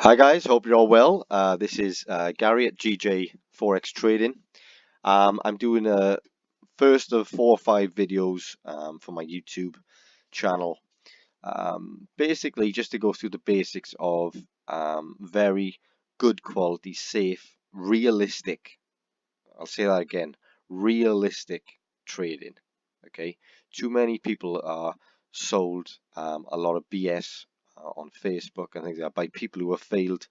Hi guys, hope you're all well. This is Gary at GJ Forex Trading. I'm doing a first of 4 or 5 videos for my YouTube channel. Basically, just to go through the basics of very good quality, safe, realistic. I'll say that again, realistic trading. Okay, too many people are sold a lot of BS on Facebook and things like that by people who have failed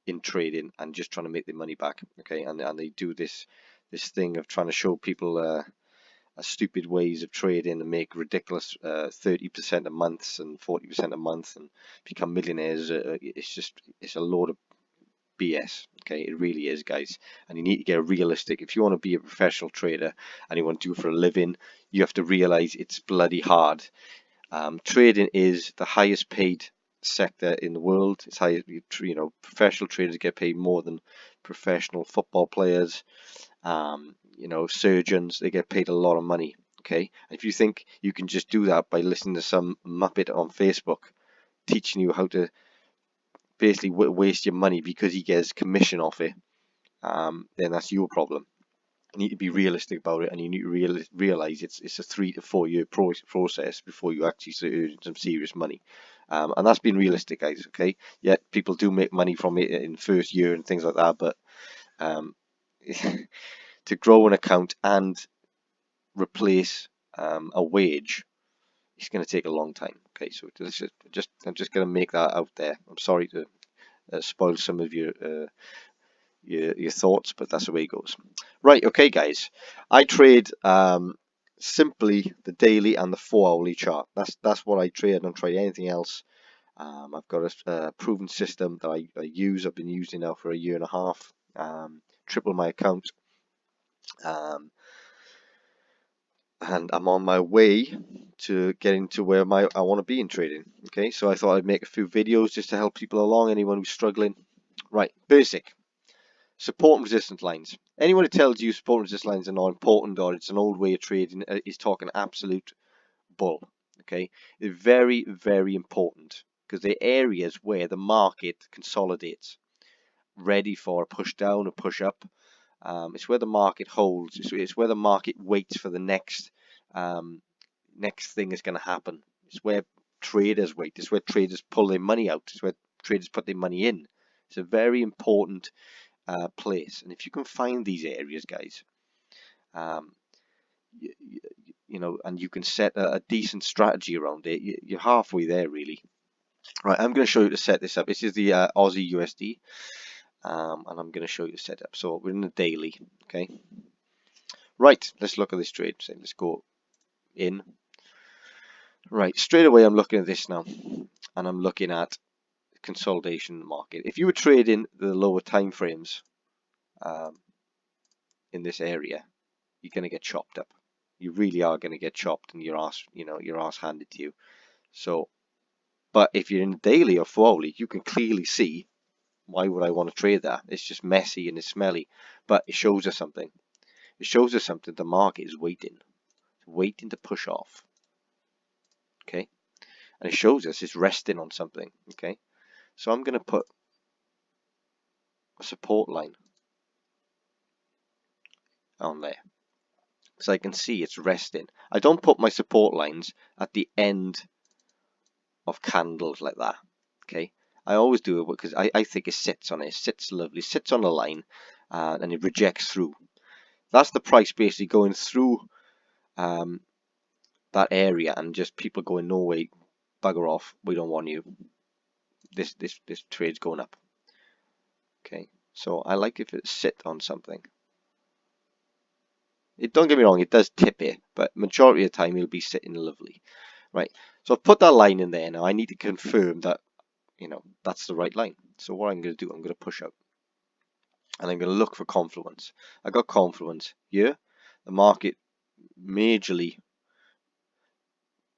in trading and just trying to make their money back. Okay, and they do this thing of trying to show people stupid ways of trading and make ridiculous 30% a month and 40% a month and become millionaires. It's a load of BS. Okay, it really is, guys. And you need to get realistic. If you want to be a professional trader and you want to do it for a living, you have to realize it's bloody hard. Trading is the highest paid sector in the world. It's high, professional traders get paid more than professional football players. Surgeons, they get paid a lot of money. Okay, and if you think you can just do that by listening to some muppet on Facebook teaching you how to basically waste your money because he gets commission off it, then that's your problem. You need to be realistic about it, and you need to realize it's a 3 to 4 year process before you actually start earning some serious money. And that's being realistic, guys. Okay, yeah, people do make money from it in the first year and things like that, but to grow an account and replace a wage, it's going to take a long time. Okay, so I'm just going to make that out there. I'm sorry to spoil some of your thoughts, but that's the way it goes. Right, okay, guys. I trade simply the daily and the 4 hourly chart. That's what I trade. I don't trade anything else. I've got a proven system that I use. I've been using now for a year and a half. Triple my account. And I'm on my way to getting to where I want to be in trading. Okay, so I thought I'd make a few videos just to help people along, anyone who's struggling. Right, basic. Support and resistance lines. Anyone who tells you support and resistance lines are not important or it's an old way of trading is talking absolute bull. Okay, they're very, very important because they're areas where the market consolidates, ready for a push down, a push up. It's where the market holds. It's where the market waits for the next thing is going to happen. It's where traders wait. It's where traders pull their money out. It's where traders put their money in. It's a very important place, and if you can find these areas, guys, and you can set a decent strategy around it, you're halfway there, really. Right, I'm going to show you to set this up. This is the Aussie USD, and I'm going to show you the setup. So we're in the daily. Okay, right, let's look at this trade. So let's go in. Right, straight away I'm looking at this now, and I'm looking at consolidation in the market. If you were trading the lower time frames in this area, you're going to get chopped up. You really are going to get chopped and your ass handed to you. So, but if you're in daily or 4 hourly, you can clearly see why would I want to trade that. It's just messy and it's smelly, but it shows us something. It shows us something. The market is waiting to push off. Okay, and it shows us it's resting on something. Okay, so I'm going to put a support line on there, so I can see it's resting. I don't put my support lines at the end of candles like that. Okay, I always do it because I think it sits on it. It sits lovely, sits on the line, and it rejects through. That's the price basically going through that area, and just people going, no way, bugger off, we don't want you. This trade's going up. Okay, so I like if it sit on something. Don't get me wrong, it does tip it, but majority of the time it'll be sitting lovely. Right, so I've put that line in there now. I need to confirm that that's the right line. So what I'm going to do, I'm going to push out, and I'm going to look for confluence. I got confluence here. The market majorly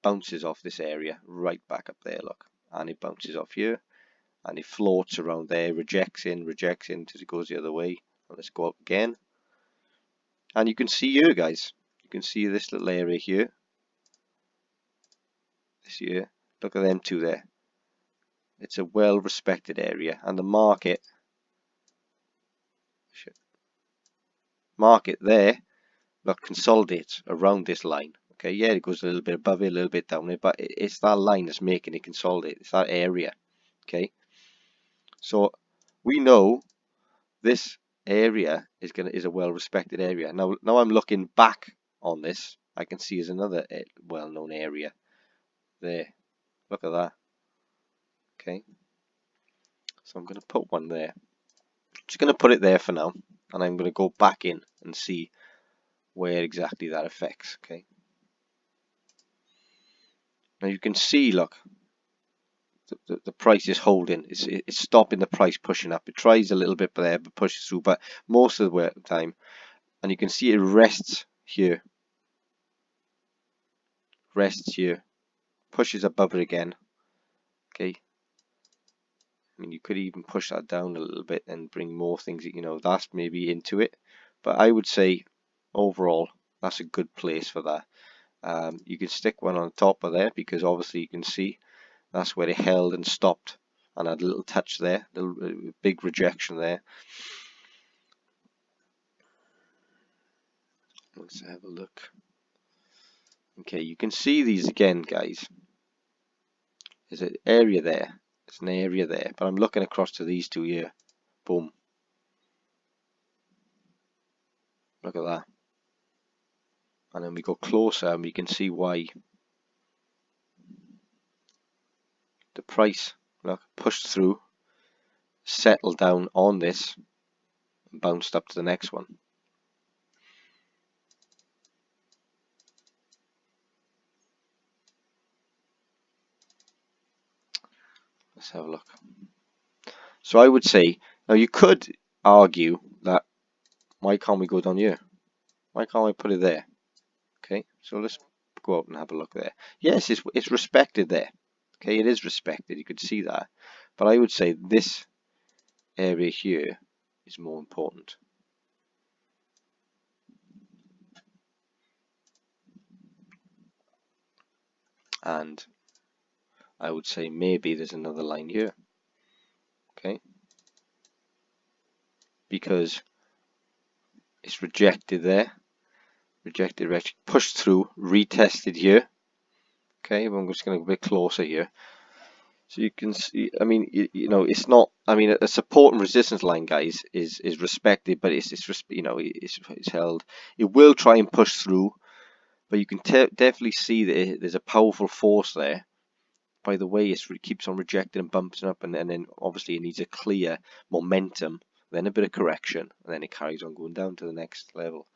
bounces off this area right back up there, look, and it bounces off here, and it floats around there, rejects in until it goes the other way. Let's go up again, and you can see here, guys, you can see this little area here, this here. Look at them two there. It's a well respected area, and the market there, look, consolidates around this line. Okay, yeah, it goes a little bit above it, a little bit down it, but it's that line that's making it consolidate. It's that area. Okay, so we know this area is a well respected area. Now I'm looking back on this. I can see there's another well known area there. Look at that. Okay, so I'm going to put one there. Just going to put it there for now, and I'm going to go back in and see where exactly that affects. Okay, now you can see, look, the price is holding. It's stopping the price pushing up. It tries a little bit there, but pushes through, but most of the time, and you can see it rests here, pushes above it again. Okay, I mean, you could even push that down a little bit and bring more things, you know, that's maybe into it, but I would say overall that's a good place for that. You can stick one on top of there, because obviously you can see that's where it held and stopped, and had a little touch there, a little big rejection there. Let's have a look. Okay, you can see these again, guys. There's an area there. There's an area there, but I'm looking across to these two here. Boom. Look at that. And then we go closer and we can see why the price, look, pushed through, settled down on this, and bounced up to the next one. Let's have a look. So I would say, now you could argue that, why can't we go down here? Why can't I put it there? Okay, so let's go out and have a look there. Yes, it's respected there. Okay, it is respected, you could see that. But I would say this area here is more important. And I would say maybe there's another line here. Okay, because it's rejected there, rejected, pushed through, retested here. Okay, I'm just going to go a bit closer here, so you can see. I mean, you know, it's not. I mean, a support and resistance line, guys, is respected, but it's you know, it's held. It will try and push through, but you can definitely see that there's a powerful force there. By the way, it keeps on rejecting and bumping up, and then obviously it needs a clear momentum, then a bit of correction, and then it carries on going down to the next level.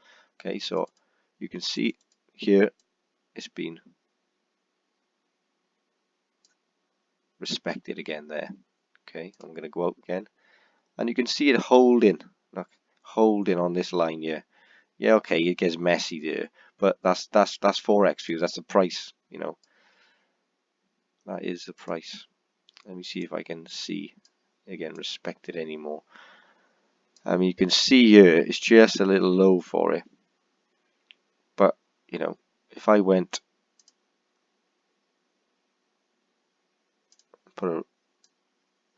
Okay, so you can see here it's been respected again there. Okay, I'm going to go out again, and you can see it holding, look, holding on this line here. Yeah, okay, it gets messy there, but that's Forex views. That's the price, you know. That is the price. Let me see if I can see again respected anymore. I mean, you can see here it's just a little low for it, but you know, if I went put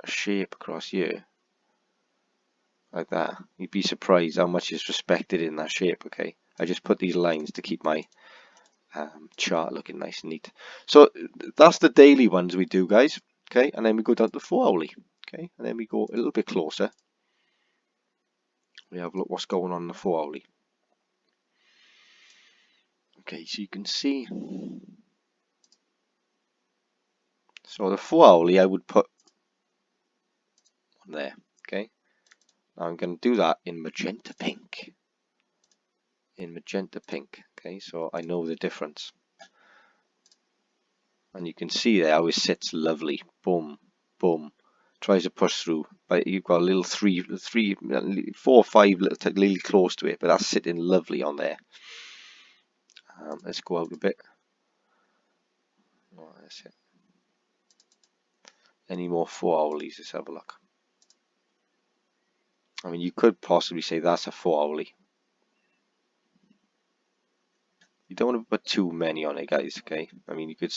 a shape across here like that, you'd be surprised how much is respected in that shape. Okay, I just put these lines to keep my chart looking nice and neat. So that's the daily ones we do, guys. Okay, and then we go down to 4 hourly. Okay, and then we go a little bit closer. We have a look what's going on in the 4 hourly. Okay, so you can see. So the 4 hourly, I would put one there. Okay, now I'm going to do that in magenta pink. In magenta pink. Okay, so I know the difference. And you can see there how it sits lovely. Boom, boom. Tries to push through, but you've got a little 4 or 5 really close to it, but that's sitting lovely on there. Let's go out a bit. Oh, that's it. Any more 4 hourlies? Let's have a look. I mean, you could possibly say that's a 4 hourly. You don't want to put too many on it, guys. Okay. I mean, you could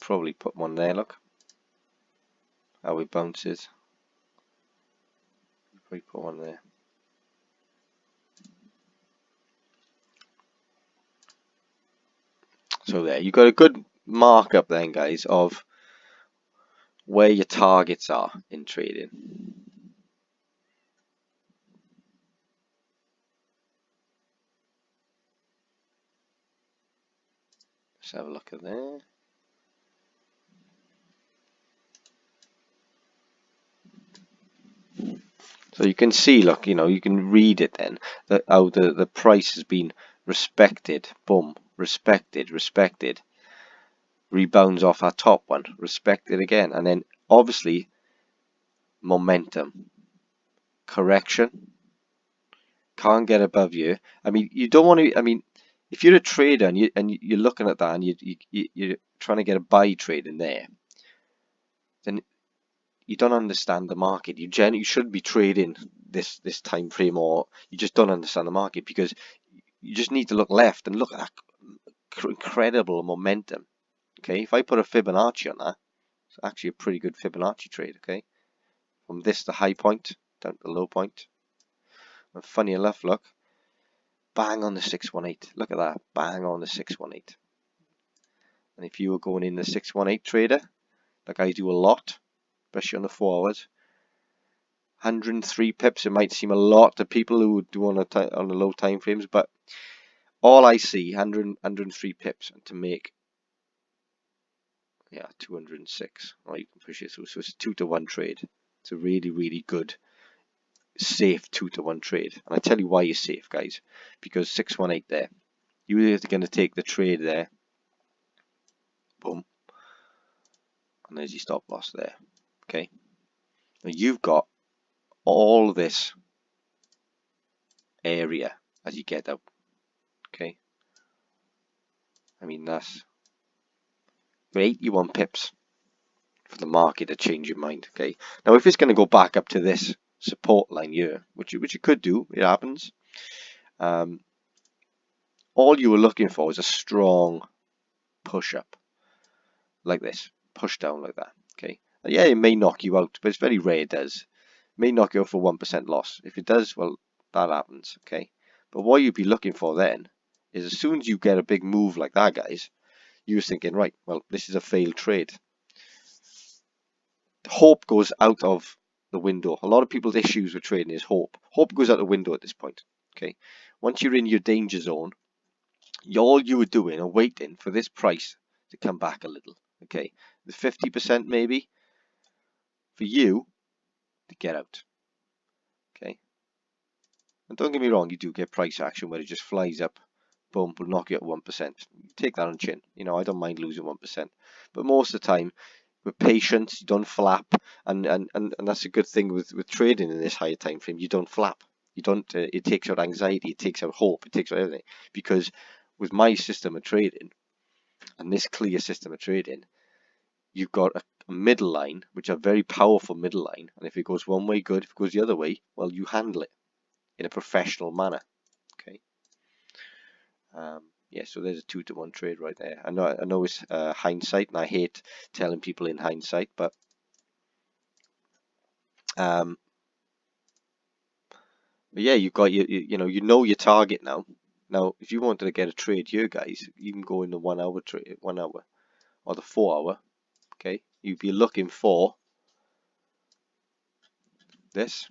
probably put one there. Look. how it bounces. Probably put one there. So there, you've got a good markup then, guys, of where your targets are in trading. Let's have a look at there. So you can see, look, you know, you can read it then, that how the price has been respected, boom, respected, rebounds off our top one, respected again, and then obviously momentum, correction, can't get above you. I mean, you don't want to, I mean, if you're a trader and you're looking at that and you're trying to get a buy trade in there, then you don't understand the market. You should be trading this time frame, or you just don't understand the market, because you just need to look left and look at that incredible momentum. Okay, if I put a Fibonacci on that, it's actually a pretty good Fibonacci trade. Okay, from this the high point down to the low point. And funny enough, look, bang on the 618. Look at that, bang on the 618. And if you were going in the 618 trader, like I do a lot, especially on the 4 hours, 103 pips. It might seem a lot to people who would do on the low time frames, but all I see 103 pips, and to make 206. Well, you can push it through. So it's a 2-to-1 trade. It's a really good, safe 2-to-1 trade. And I tell you why you're safe, guys, because 618 there, you're going to take the trade there, boom, and there's your stop loss there. Okay, now you've got all this area as you get up. Okay, I mean, that's 81 pips for the market to change your mind. Okay, now if it's going to go back up to this support line here, which it could do, it happens, all you were looking for is a strong push up like this, push down like that. Okay, and yeah, it may knock you out, but it's very rare it does. It may knock you out for 1% loss. If it does, well, that happens. Okay, but what you'd be looking for then is, as soon as you get a big move like that, guys, you're thinking, right, well, this is a failed trade. Hope goes out of the window. A lot of people's issues with trading is hope. Hope goes out the window at this point. Okay, once you're in your danger zone, all you were doing or waiting for this price to come back a little. Okay, the 50% maybe for you to get out. Okay, and don't get me wrong, you do get price action where it just flies up, boom, will knock you at 1%. Take that on chin. You know, I don't mind losing 1%, but most of the time, with patience, you don't flap, and that's a good thing with trading in this higher time frame. You don't flap. You don't. It takes out anxiety. It takes out hope. It takes out everything. Because with my system of trading, and this clear system of trading, you've got a middle line, which are very powerful middle line, and if it goes one way, good. If it goes the other way, well, you handle it in a professional manner. Okay. Yeah, so there's a 2-to-1 trade right there. I know it's hindsight, and I hate telling people in hindsight, but yeah, you've got you know your target now. Now, if you wanted to get a trade here, guys, you can go in the 1 hour trade, 1 hour, or the 4 hour. Okay, you'd be looking for this.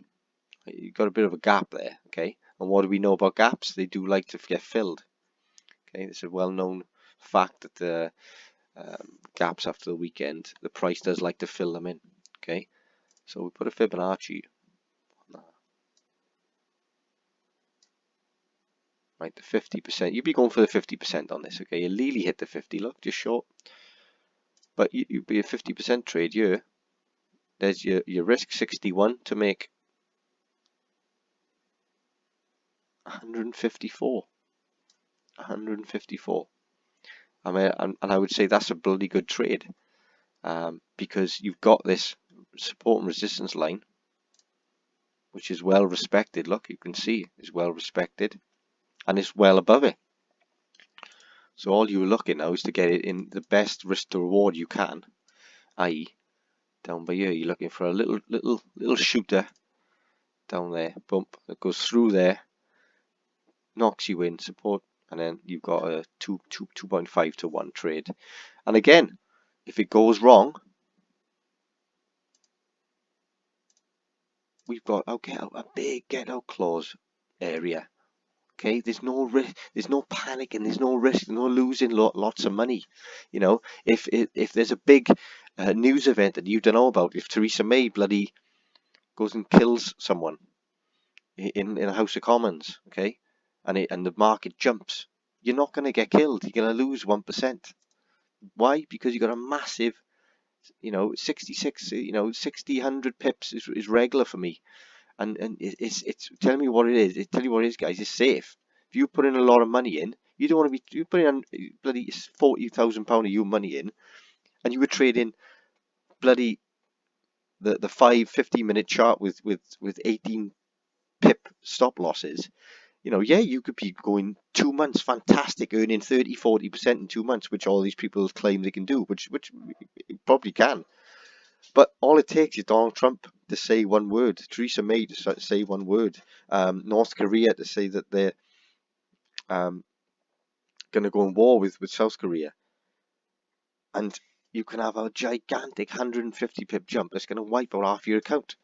You've got a bit of a gap there. Okay, and what do we know about gaps? They do like to get filled. Okay, it's a well-known fact that the gaps after the weekend, the price does like to fill them in. Okay, so we put a Fibonacci on that. Right, the 50%. You'd be going for the 50% on this. Okay, you nearly hit the 50. Look, just short. But you'd be a 50% trade here. There's your risk 61 to make 154. 154. I mean, and I would say that's a bloody good trade, because you've got this support and resistance line, which is well respected. Look, you can see it's well respected, and it's well above it. So all you're looking now is to get it in the best risk to reward you can, i.e., Down by here, you're looking for a little shooter down there. Bump that goes through there, knocks you in support, and then you've got a 2.5 to 1 trade. And again, if it goes wrong, we've got a big get out clause area. Okay, there's no risk, there's no panic, and there's no risk, no losing lots of money. You know, if there's a big news event that you don't know about, if Theresa May bloody goes and kills someone in a House of Commons, okay, and the market jumps, you're not going to get killed. You're going to lose 1%. Why? Because you got a massive, 66, 60, 100 pips is regular for me. And it's tell me what it is. Tell you what it is, guys. It's safe. If you put in a lot of money in, you don't want to be. You put in bloody £40,000 of your money in, and you were trading bloody the 15-minute chart with 18 pip stop losses. Yeah, you could be going 2 months fantastic, earning 30-40% in 2 months, which all these people claim they can do, which probably can. But all it takes is Donald Trump to say one word, Theresa May to say one word, North Korea to say that they're going to go in war with South Korea, and you can have a gigantic 150 pip jump that's going to wipe out half your account.